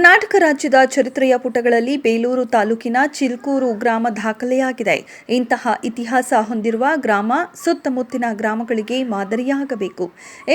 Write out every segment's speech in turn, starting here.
ಕರ್ನಾಟಕ ರಾಜ್ಯದ ಚರಿತ್ರೆಯ ಪುಟಗಳಲ್ಲಿ ಬೇಲೂರು ತಾಲೂಕಿನ ಚಿಲ್ಕೂರು ಗ್ರಾಮ ದಾಖಲೆಯಾಗಿದೆ. ಇಂತಹ ಇತಿಹಾಸ ಹೊಂದಿರುವ ಗ್ರಾಮ ಸುತ್ತಮುತ್ತಿನ ಗ್ರಾಮಗಳಿಗೆ ಮಾದರಿಯಾಗಬೇಕು.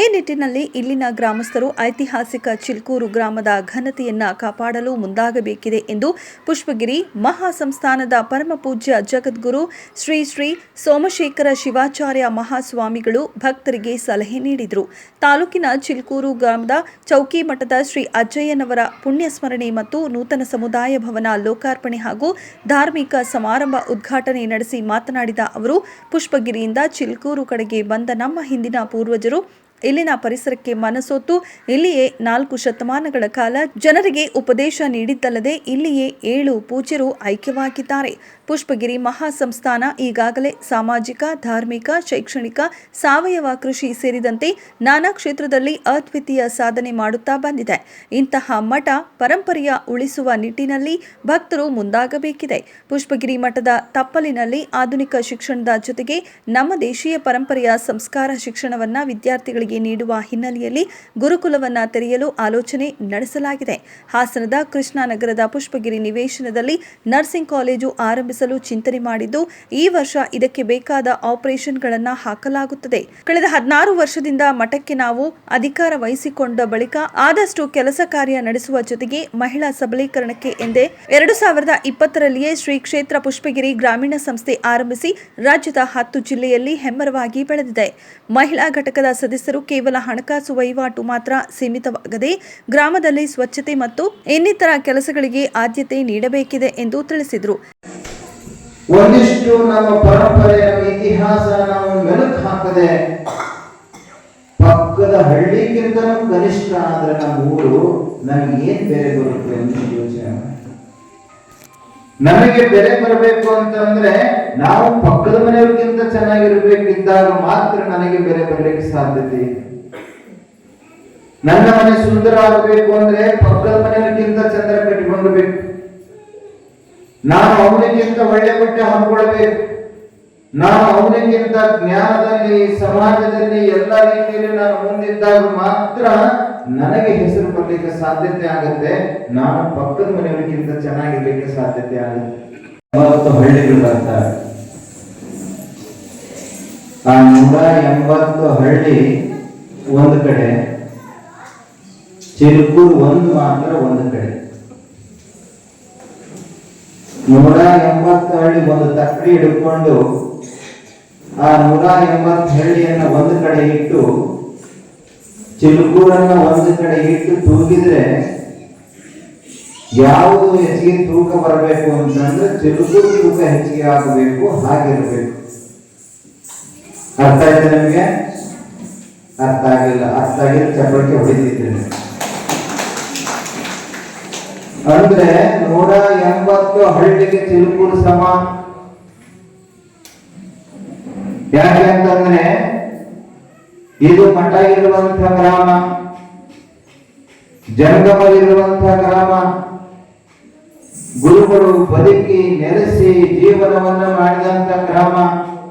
ಈ ನಿಟ್ಟಿನಲ್ಲಿ ಇಲ್ಲಿನ ಗ್ರಾಮಸ್ಥರು ಐತಿಹಾಸಿಕ ಚಿಲ್ಕೂರು ಗ್ರಾಮದ ಘನತೆಯನ್ನು ಕಾಪಾಡಲು ಮುಂದಾಗಬೇಕಿದೆ ಎಂದು ಪುಷ್ಪಗಿರಿ ಮಹಾಸಂಸ್ಥಾನದ ಪರಮಪೂಜ್ಯ ಜಗದ್ಗುರು ಶ್ರೀ ಶ್ರೀ ಸೋಮಶೇಖರ ಶಿವಾಚಾರ್ಯ ಮಹಾಸ್ವಾಮಿಗಳು ಭಕ್ತರಿಗೆ ಸಲಹೆ ನೀಡಿದರು. ತಾಲೂಕಿನ ಚಿಲ್ಕೂರು ಗ್ರಾಮದ ಚೌಕಿ ಮಠದ ಶ್ರೀ ಅಜ್ಜಯ್ಯನವರ ಪುಣ್ಯಸ್ಮರಣೆ ಮತ್ತು ನೂತನ ಸಮುದಾಯ ಭವನ ಲೋಕಾರ್ಪಣೆ ಹಾಗೂ ಧಾರ್ಮಿಕ ಸಮಾರಂಭ ಉದ್ಘಾಟನೆ ನಡೆಸಿ ಮಾತನಾಡಿದ ಅವರು, ಪುಷ್ಪಗಿರಿಯಿಂದ ಚಿಲ್ಕೂರು ಕಡೆಗೆ ಬಂದ ನಮ್ಮ ಹಿಂದಿನ ಪೂರ್ವಜರು ಇಲ್ಲಿನ ಪರಿಸರಕ್ಕೆ ಮನಸೊತ್ತು ಇಲ್ಲಿಯೇ 4 ಶತಮಾನಗಳ ಕಾಲ ಜನರಿಗೆ ಉಪದೇಶ ನೀಡಿದ್ದಲ್ಲದೆ ಇಲ್ಲಿಯೇ 7 ಪೂಜ್ಯರು ಐಕ್ಯವಾಗಿದ್ದಾರೆ. ಪುಷ್ಪಗಿರಿ ಮಹಾಸಂಸ್ಥಾನ ಈಗಾಗಲೇ ಸಾಮಾಜಿಕ, ಧಾರ್ಮಿಕ, ಶೈಕ್ಷಣಿಕ, ಸಾವಯವ ಕೃಷಿ ಸೇರಿದಂತೆ ನಾನಾ ಕ್ಷೇತ್ರದಲ್ಲಿ ಅದ್ವಿತೀಯ ಸಾಧನೆ ಮಾಡುತ್ತಾ ಬಂದಿದೆ. ಇಂತಹ ಮಠ ಪರಂಪರೆಯ ಉಳಿಸುವ ನಿಟ್ಟಿನಲ್ಲಿ ಭಕ್ತರು ಮುಂದಾಗಬೇಕಿದೆ. ಪುಷ್ಪಗಿರಿ ಮಠದ ತಪ್ಪಲಿನಲ್ಲಿ ಆಧುನಿಕ ಶಿಕ್ಷಣದ ಜೊತೆಗೆ ನಮ್ಮ ದೇಶೀಯ ಪರಂಪರೆಯ ಸಂಸ್ಕಾರ ಶಿಕ್ಷಣವನ್ನು ವಿದ್ಯಾರ್ಥಿಗಳಿಗೆ ನೀಡುವ ಹಿನ್ನೆಲೆಯಲ್ಲಿ ಗುರುಕುಲವನ್ನು ತೆರೆಯಲು ಆಲೋಚನೆ ನಡೆಸಲಾಗಿದೆ. ಹಾಸನದ ಕೃಷ್ಣಾನಗರದ ಪುಷ್ಪಗಿರಿ ನಿವೇಶನದಲ್ಲಿ ನರ್ಸಿಂಗ್ ಕಾಲೇಜು ಆರಂಭಿಸಲು ಚಿಂತನೆ ಮಾಡಿದ್ದು, ಈ ವರ್ಷ ಇದಕ್ಕೆ ಬೇಕಾದ ಆಪರೇಷನ್ಗಳನ್ನು ಹಾಕಲಾಗುತ್ತದೆ. ಕಳೆದ 16 ವರ್ಷದಿಂದ ಮಠಕ್ಕೆ ನಾವು ಅಧಿಕಾರ ವಹಿಸಿಕೊಂಡ ಬಳಿಕ ಆದಷ್ಟು ಕೆಲಸ ಕಾರ್ಯ ನಡೆಸುವ ಜೊತೆಗೆ ಮಹಿಳಾ ಸಬಲೀಕರಣಕ್ಕೆ ಎಂದೇ 2020ರಲ್ಲಿಯೇ ಶ್ರೀ ಕ್ಷೇತ್ರ ಪುಷ್ಪಗಿರಿ ಗ್ರಾಮೀಣ ಸಂಸ್ಥೆ ಆರಂಭಿಸಿ ರಾಜ್ಯದ 10 ಜಿಲ್ಲೆಯಲ್ಲಿ ಹೆಮ್ಮರವಾಗಿ ಬೆಳೆದಿದೆ. ಮಹಿಳಾ ಘಟಕದ ಸದಸ್ಯರು ಕೇವಲ ಹಣಕಾಸು ವಹಿವಾಟು ಮಾತ್ರ ಸೀಮಿತವಾಗದೆ ಗ್ರಾಮದಲ್ಲಿ ಸ್ವಚ್ಛತೆ ಮತ್ತು ಇನ್ನಿತರ ಕೆಲಸಗಳಿಗೆ ಆದ್ಯತೆ ನೀಡಬೇಕಿದೆ ಎಂದು ತಿಳಿಸಿದರು. ಒಂದಿಷ್ಟು ನಮ್ಮ ಪರಂಪರೆಯ ಇತಿಹಾಸ ನಾವು ಮೆಲುಕು ಹಾಕದೆ ಪಕ್ಕದ ಹಳ್ಳಿಗಿಂತ ಕನಿಷ್ಠ ಆದ್ರೆ ನಮ್ಮ ಊರು ನಮಗೆ ಏನ್ ಬೆಲೆ ಬರುತ್ತೆ ಅಂತ ಯೋಚನೆ. ನಮಗೆ ಬೆಲೆ ಬರಬೇಕು ಅಂತಂದ್ರೆ ನಾವು ಪಕ್ಕದ ಮನೆಯವ್ರಿಗಿಂತ ಚೆನ್ನಾಗಿರ್ಬೇಕಿದ್ದಾಗ ಮಾತ್ರ ನನಗೆ ಬೆಲೆ ಬರಲಿಕ್ಕೆ ಸಾಧ್ಯತೆ ಇದೆ. ನನ್ನ ಮನೆ ಸುಂದರ ಆಗಬೇಕು ಅಂದ್ರೆ ಪಕ್ಕದ ಮನೆಯವ್ರಿಗಿಂತ ಚಂದ್ರ ಕಟ್ಟಿಕೊಂಡ್ಬೇಕು. ನಾನು ಅವನಿಗಿಂತ ಒಳ್ಳೆ ಬಟ್ಟೆ ಹಾಕೊಳ್ಬೇಕು. ನಾನು ಅವನಿಗಿಂತ ಜ್ಞಾನದಲ್ಲಿ, ಸಮಾಜದಲ್ಲಿ ಎಲ್ಲ ರೀತಿಯಲ್ಲಿ ನಾನು ಮುಂದಿದ್ದಾಗ ಮಾತ್ರ ನನಗೆ ಹೆಸರು ಬರಲಿಕ್ಕೆ ಸಾಧ್ಯತೆ ಆಗುತ್ತೆ. ನಾನು ಪಕ್ಕದ ಮನೆಯವರಿಗಿಂತ ಚೆನ್ನಾಗಿರ್ಲಿಕ್ಕೆ ಸಾಧ್ಯತೆ ಆಗುತ್ತೆ. 90 ಹಳ್ಳಿಗಳು ಬರ್ತಾರೆ. ಆ 180 ಹಳ್ಳಿ ಒಂದು ಕಡೆ, ಚಿಲ್ಕೂರು ಒಂದು ಮಾತ್ರ ಒಂದು ಕಡೆ. 180 ಹಳ್ಳಿ ಒಂದು ತಕ್ಕಡಿ ಹಿಡ್ಕೊಂಡು ಆ 180 ಹಳ್ಳಿಯನ್ನ ಒಂದು ಕಡೆ ಇಟ್ಟು ಚಿಲ್ಕೂರನ್ನ ಒಂದು ಕಡೆ ಇಟ್ಟು ತೂಗಿದ್ರೆ ಯಾವುದು ಹೆಚ್ಚಿಗೆ ತೂಕ ಬರಬೇಕು ಅಂತಂದ್ರೆ ಚಿಲ್ಕೂರು ತೂಕ ಹೆಚ್ಚಿಗೆ ಆಗಬೇಕು, ಹಾಗಿರ್ಬೇಕು. ಅರ್ಥ ಆಯ್ತು ನಿಮಗೆ? ಅರ್ಥ ಆಗಿಲ್ಲ. ಅರ್ಥ ಆಗಿಲ್ಲ ಚಪ್ಪಳಿಕೆ ಹೊಡಿತಿದ್ದೇನೆ. ಅಂದ್ರೆ 180 ಹಳ್ಳಿಗೆ ಚಿಲ್ಕೂರು ಸಮ. ಯಾಕೆ ಅಂತಂದ್ರೆ ಇದು ಮಠ ಇರುವಂತಹ ಗ್ರಾಮ, ಜಂಗಮ ಇರುವಂತಹ ಗ್ರಾಮ, ಗುರುಗಳು ಬದುಕಿ ನೆಲೆಸಿ ಜೀವನವನ್ನ ಮಾಡಿದಂತ ಗ್ರಾಮ.